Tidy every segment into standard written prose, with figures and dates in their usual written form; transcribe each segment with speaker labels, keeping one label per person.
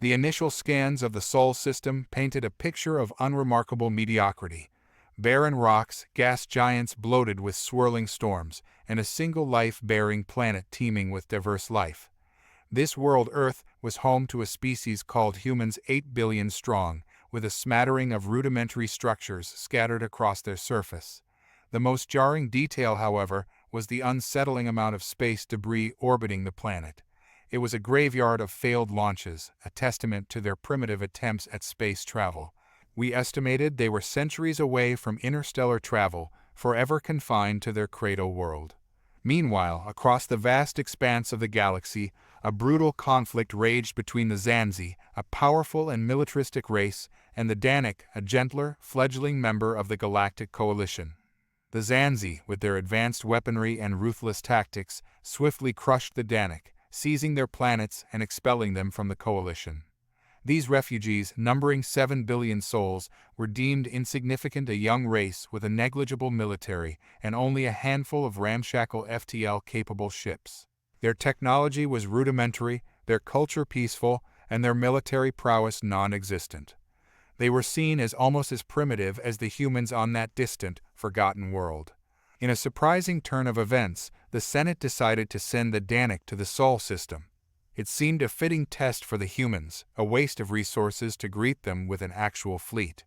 Speaker 1: The initial scans of the Sol system painted a picture of unremarkable mediocrity. Barren rocks, gas giants bloated with swirling storms, and a single life-bearing planet teeming with diverse life. This world Earth was home to a species called humans 8 billion strong, with a smattering of rudimentary structures scattered across their surface. The most jarring detail, however, was the unsettling amount of space debris orbiting the planet. It was a graveyard of failed launches, a testament to their primitive attempts at space travel. We estimated they were centuries away from interstellar travel, forever confined to their cradle world. Meanwhile, across the vast expanse of the galaxy, a brutal conflict raged between the Zanzi, a powerful and militaristic race, and the Danik, a gentler, fledgling member of the Galactic Coalition. The Zanzi, with their advanced weaponry and ruthless tactics, swiftly crushed the Danik, seizing their planets and expelling them from the Coalition. These refugees, numbering 7 billion souls, were deemed insignificant, a young race with a negligible military and only a handful of ramshackle FTL-capable ships. Their technology was rudimentary, their culture peaceful, and their military prowess non-existent. They were seen as almost as primitive as the humans on that distant, forgotten world. In a surprising turn of events, the Senate decided to send the Danik to the Sol system. It seemed a fitting test for the humans, a waste of resources to greet them with an actual fleet.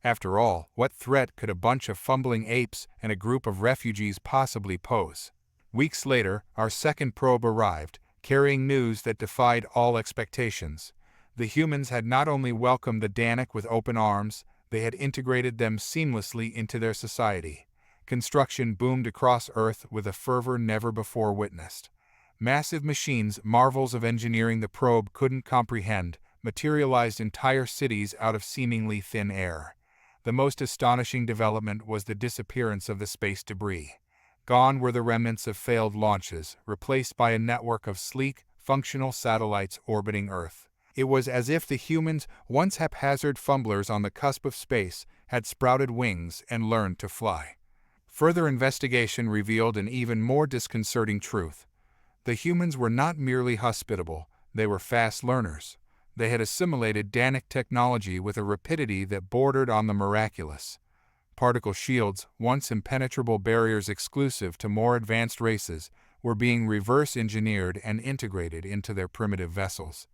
Speaker 1: After all, what threat could a bunch of fumbling apes and a group of refugees possibly pose? Weeks later, our second probe arrived, carrying news that defied all expectations. The humans had not only welcomed the Danik with open arms, they had integrated them seamlessly into their society. Construction boomed across Earth with a fervor never before witnessed. Massive machines, marvels of engineering the probe couldn't comprehend, materialized entire cities out of seemingly thin air. The most astonishing development was the disappearance of the space debris. Gone were the remnants of failed launches, replaced by a network of sleek, functional satellites orbiting Earth. It was as if the humans, once haphazard fumblers on the cusp of space, had sprouted wings and learned to fly. Further investigation revealed an even more disconcerting truth. The humans were not merely hospitable, they were fast learners. They had assimilated Danik technology with a rapidity that bordered on the miraculous. Particle shields, once impenetrable barriers exclusive to more advanced races, were being reverse-engineered and integrated into their primitive vessels.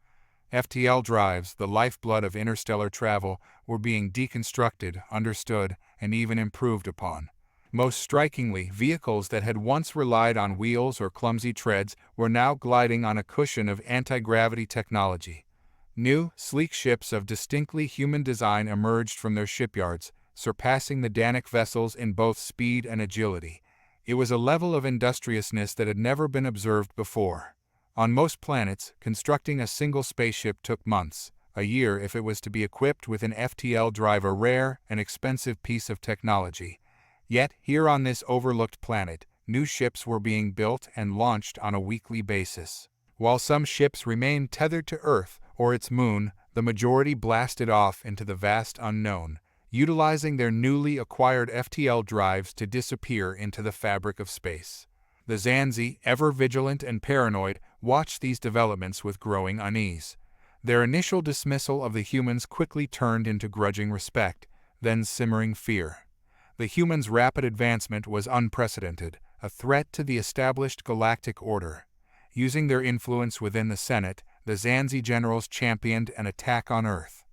Speaker 1: FTL drives, the lifeblood of interstellar travel, were being deconstructed, understood, and even improved upon. Most strikingly, vehicles that had once relied on wheels or clumsy treads were now gliding on a cushion of anti-gravity technology. New, sleek ships of distinctly human design emerged from their shipyards, surpassing the Danik vessels in both speed and agility. It was a level of industriousness that had never been observed before. On most planets, constructing a single spaceship took months, a year if it was to be equipped with an FTL drive, a rare and expensive piece of technology. Yet, here on this overlooked planet, new ships were being built and launched on a weekly basis. While some ships remained tethered to Earth or its moon, the majority blasted off into the vast unknown, utilizing their newly acquired FTL drives to disappear into the fabric of space. The Zanzi, ever vigilant and paranoid, watched these developments with growing unease. Their initial dismissal of the humans quickly turned into grudging respect, then simmering fear. The humans' rapid advancement was unprecedented, a threat to the established galactic order. Using their influence within the Senate, the Zanzi generals championed an attack on Earth.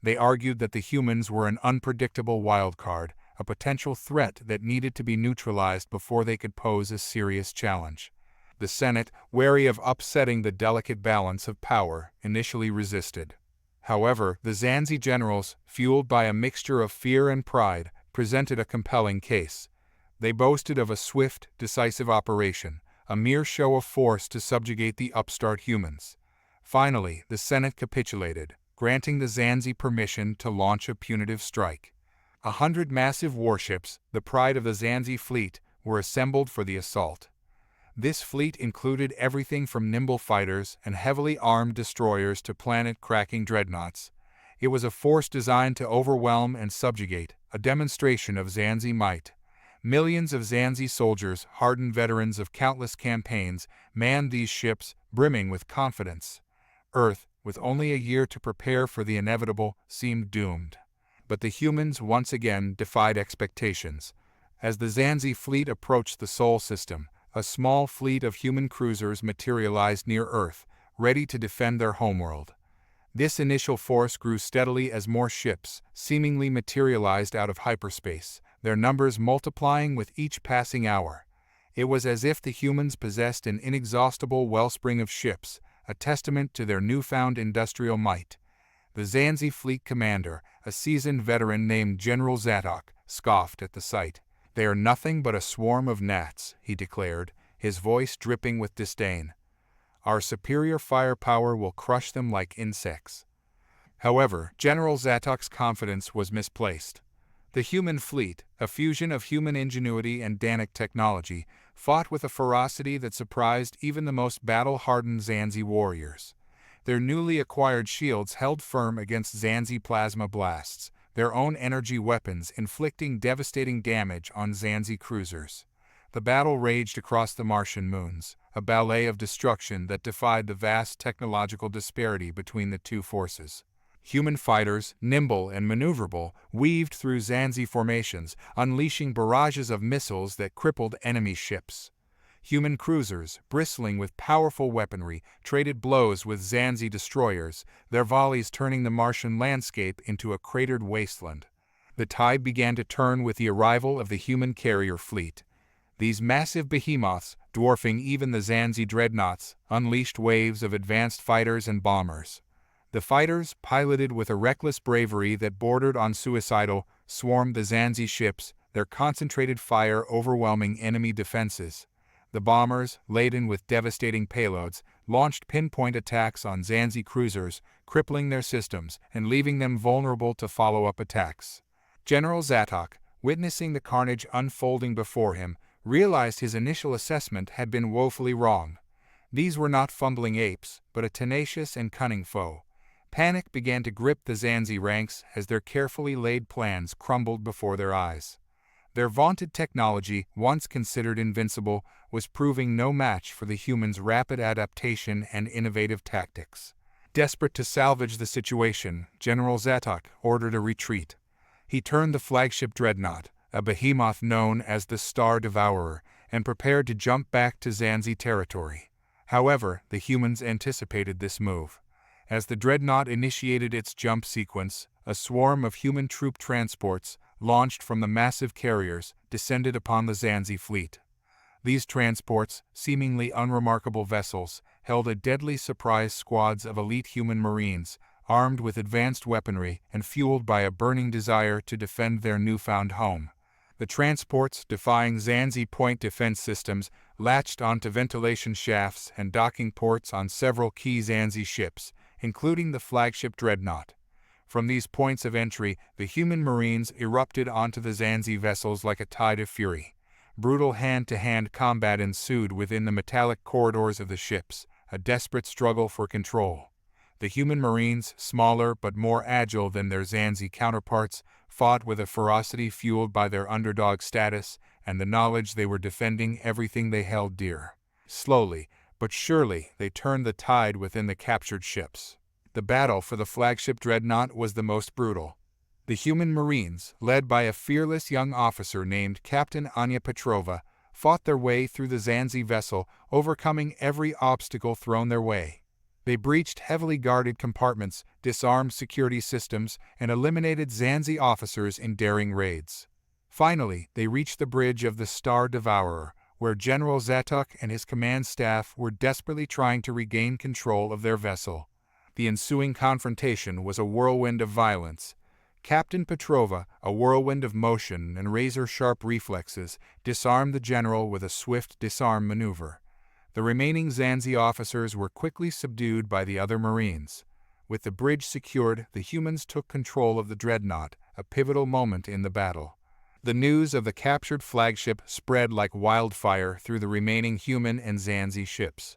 Speaker 1: They argued that the humans were an unpredictable wildcard, a potential threat that needed to be neutralized before they could pose a serious challenge. The Senate, wary of upsetting the delicate balance of power, initially resisted. However, the Zanzi generals, fueled by a mixture of fear and pride, presented a compelling case. They boasted of a swift, decisive operation, a mere show of force to subjugate the upstart humans. Finally, the Senate capitulated, granting the Zanzi permission to launch a punitive strike. 100 massive warships, the pride of the Zanzi fleet, were assembled for the assault. This fleet included everything from nimble fighters and heavily armed destroyers to planet-cracking dreadnoughts. It was a force designed to overwhelm and subjugate, a demonstration of Zanzi might. Millions of Zanzi soldiers, hardened veterans of countless campaigns, manned these ships, brimming with confidence. Earth, with only a year to prepare for the inevitable, seemed doomed. But the humans once again defied expectations. As the Zanzi fleet approached the Sol system, a small fleet of human cruisers materialized near Earth, ready to defend their homeworld. This initial force grew steadily as more ships seemingly materialized out of hyperspace, their numbers multiplying with each passing hour. It was as if the humans possessed an inexhaustible wellspring of ships, a testament to their newfound industrial might. The Zanzi fleet commander, a seasoned veteran named General Zatok, scoffed at the sight. "They are nothing but a swarm of gnats," he declared, his voice dripping with disdain. "Our superior firepower will crush them like insects." However, General Zatok's confidence was misplaced. The human fleet, a fusion of human ingenuity and Danic technology, fought with a ferocity that surprised even the most battle-hardened Zanzi warriors. Their newly acquired shields held firm against Zanzi plasma blasts, their own energy weapons inflicting devastating damage on Zanzi cruisers. The battle raged across the Martian moons, a ballet of destruction that defied the vast technological disparity between the two forces. Human fighters, nimble and maneuverable, weaved through Zanzi formations, unleashing barrages of missiles that crippled enemy ships. Human cruisers, bristling with powerful weaponry, traded blows with Zanzi destroyers, their volleys turning the Martian landscape into a cratered wasteland. The tide began to turn with the arrival of the human carrier fleet. These massive behemoths, dwarfing even the Zanzi dreadnoughts, unleashed waves of advanced fighters and bombers. The fighters, piloted with a reckless bravery that bordered on suicidal, swarmed the Zanzi ships, their concentrated fire overwhelming enemy defenses. The bombers, laden with devastating payloads, launched pinpoint attacks on Zanzi cruisers, crippling their systems and leaving them vulnerable to follow-up attacks. General Zatok, witnessing the carnage unfolding before him, realized his initial assessment had been woefully wrong. These were not fumbling apes, but a tenacious and cunning foe. Panic began to grip the Zanzi ranks as their carefully laid plans crumbled before their eyes. Their vaunted technology, once considered invincible, was proving no match for the humans' rapid adaptation and innovative tactics. Desperate to salvage the situation, General Zatok ordered a retreat. He turned the flagship dreadnought, a behemoth known as the Star Devourer, and prepared to jump back to Zanzi territory. However, the humans anticipated this move. As the dreadnought initiated its jump sequence, a swarm of human troop transports, launched from the massive carriers, descended upon the Zanzi fleet. These transports, seemingly unremarkable vessels, held a deadly surprise squads of elite human marines, armed with advanced weaponry and fueled by a burning desire to defend their newfound home. The transports, defying Zanzi point defense systems, latched onto ventilation shafts and docking ports on several key Zanzi ships, including the flagship dreadnought. From these points of entry, the human marines erupted onto the Zanzi vessels like a tide of fury. Brutal hand-to-hand combat ensued within the metallic corridors of the ships, a desperate struggle for control. The human marines, smaller but more agile than their Zanzi counterparts, fought with a ferocity fueled by their underdog status and the knowledge they were defending everything they held dear. Slowly, but surely, they turned the tide within the captured ships. The battle for the flagship dreadnought was the most brutal. The human marines, led by a fearless young officer named Captain Anya Petrova, fought their way through the Zanzi vessel, overcoming every obstacle thrown their way. They breached heavily guarded compartments, disarmed security systems, and eliminated Zanzi officers in daring raids. Finally, they reached the bridge of the Star Devourer, where General Zatok and his command staff were desperately trying to regain control of their vessel. The ensuing confrontation was a whirlwind of violence. Captain Petrova, a whirlwind of motion and razor-sharp reflexes, disarmed the general with a swift disarm maneuver. The remaining Zanzi officers were quickly subdued by the other Marines. With the bridge secured, the humans took control of the dreadnought, a pivotal moment in the battle. The news of the captured flagship spread like wildfire through the remaining human and Zanzi ships.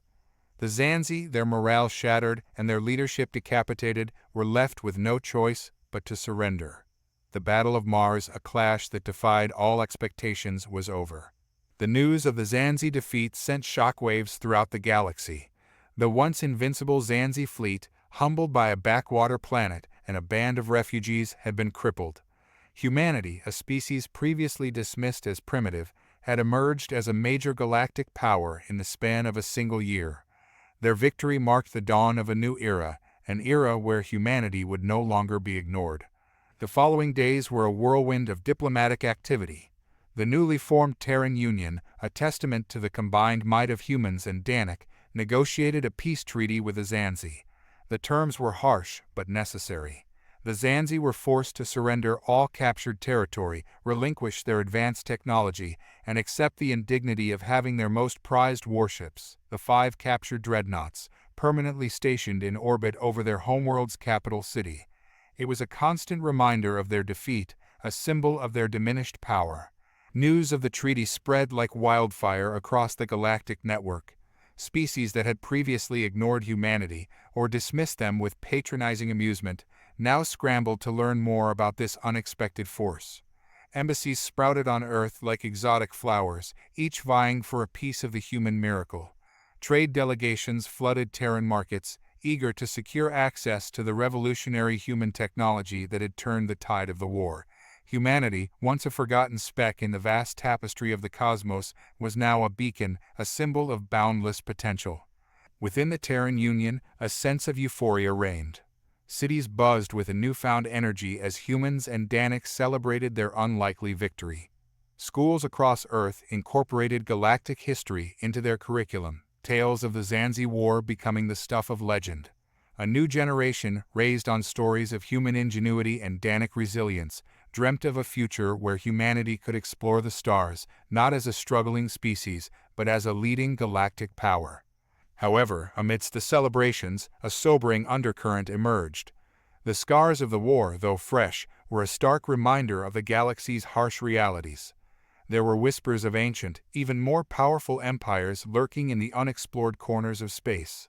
Speaker 1: The Zanzi, their morale shattered and their leadership decapitated, were left with no choice but to surrender. The Battle of Mars, a clash that defied all expectations, was over. The news of the Zanzi defeat sent shockwaves throughout the galaxy. The once invincible Zanzi fleet, Humbled by a backwater planet and a band of refugees, had been crippled. Humanity, a species previously dismissed as primitive, had emerged as a major galactic power in the span of a single year. Their victory marked the dawn of a new era, an era where humanity would no longer be ignored. The following days were a whirlwind of diplomatic activity. The newly formed Terran Union, a testament to the combined might of humans and Danik, negotiated a peace treaty with the Zanzi. The terms were harsh but necessary. The Zanzi were forced to surrender all captured territory, relinquish their advanced technology, and accept the indignity of having their most prized warships, the 5 captured dreadnoughts, permanently stationed in orbit over their homeworld's capital city. It was a constant reminder of their defeat, a symbol of their diminished power. News of the treaty spread like wildfire across the galactic network. Species that had previously ignored humanity or dismissed them with patronizing amusement now scrambled to learn more about this unexpected force. Embassies sprouted on Earth like exotic flowers, each vying for a piece of the human miracle. Trade delegations flooded Terran markets, eager to secure access to the revolutionary human technology that had turned the tide of the war. Humanity, once a forgotten speck in the vast tapestry of the cosmos, was now a beacon, a symbol of boundless potential. Within the Terran Union, a sense of euphoria reigned. Cities buzzed with a newfound energy as humans and Danik celebrated their unlikely victory. Schools across Earth incorporated galactic history into their curriculum, tales of the Zanzi War becoming the stuff of legend. A new generation, raised on stories of human ingenuity and Danik resilience, dreamt of a future where humanity could explore the stars, not as a struggling species, but as a leading galactic power. However, amidst the celebrations, a sobering undercurrent emerged. The scars of the war, though fresh, were a stark reminder of the galaxy's harsh realities. There were whispers of ancient, even more powerful empires lurking in the unexplored corners of space.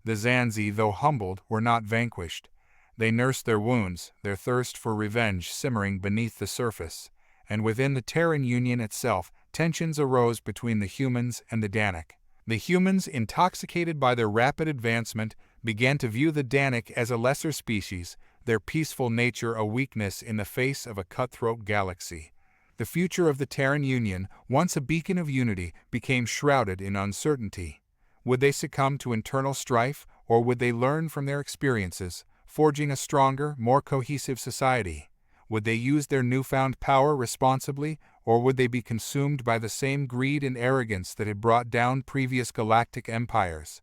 Speaker 1: The Zanzi, though humbled, were not vanquished. They nursed their wounds, their thirst for revenge simmering beneath the surface. And within the Terran Union itself, tensions arose between the humans and the Danik. The humans, intoxicated by their rapid advancement, began to view the Danik as a lesser species, their peaceful nature a weakness in the face of a cutthroat galaxy. The future of the Terran Union, once a beacon of unity, became shrouded in uncertainty. Would they succumb to internal strife, or would they learn from their experiences, forging a stronger, more cohesive society? Would they use their newfound power responsibly, or would they be consumed by the same greed and arrogance that had brought down previous galactic empires?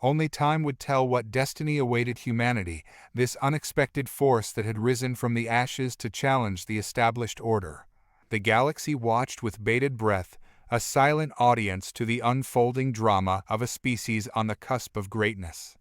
Speaker 1: Only time would tell what destiny awaited humanity, this unexpected force that had risen from the ashes to challenge the established order. The galaxy watched with bated breath, a silent audience to the unfolding drama of a species on the cusp of greatness.